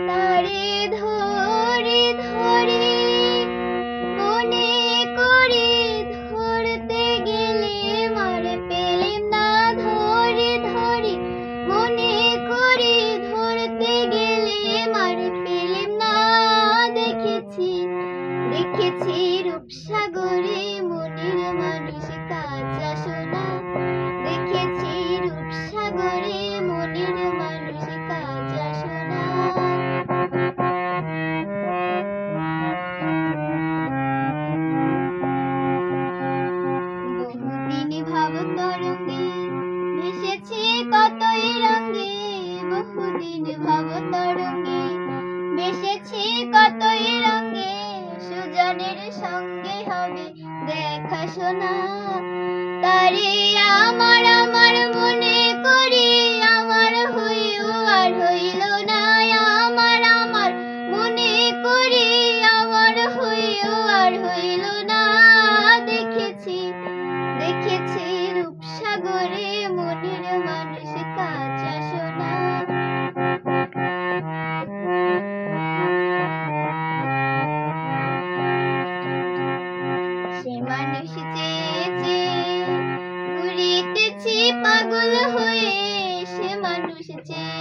তারে ধরে ধরে মনে করে ধরতে গেলে মারে পেলেম না, ধরে ধরে মনে করে ধরতে গেলে মারে পেলেম না। দেখেছি দেখেছি রূপসাগরে মনের মানুষ কাঁচা সোনা, দেখেছি রূপসাগরে মনের মানুষ কাঁচা সোনা। বহুদিন ভাব তরঙ্গে ভেসেছি কতই রঙ্গে, বহুদিন ভাব তরঙ্গে ভেসেছি কতই রঙ্গে, সুজনের সঙ্গে হবে দেখা শোনা। তারে আমার আমার মনে করি আমার হইও আর হইল না, আমার আমার মনে করি আমার হইও আর হইল না। দেখেছি দেখেছি রূপসাগরে মনের মানুষ কাঁচা সোনা। সে মানুষ চেয়েছে ঘুরিতেছি পাগল হয়ে, সে মানুষ চেয়ে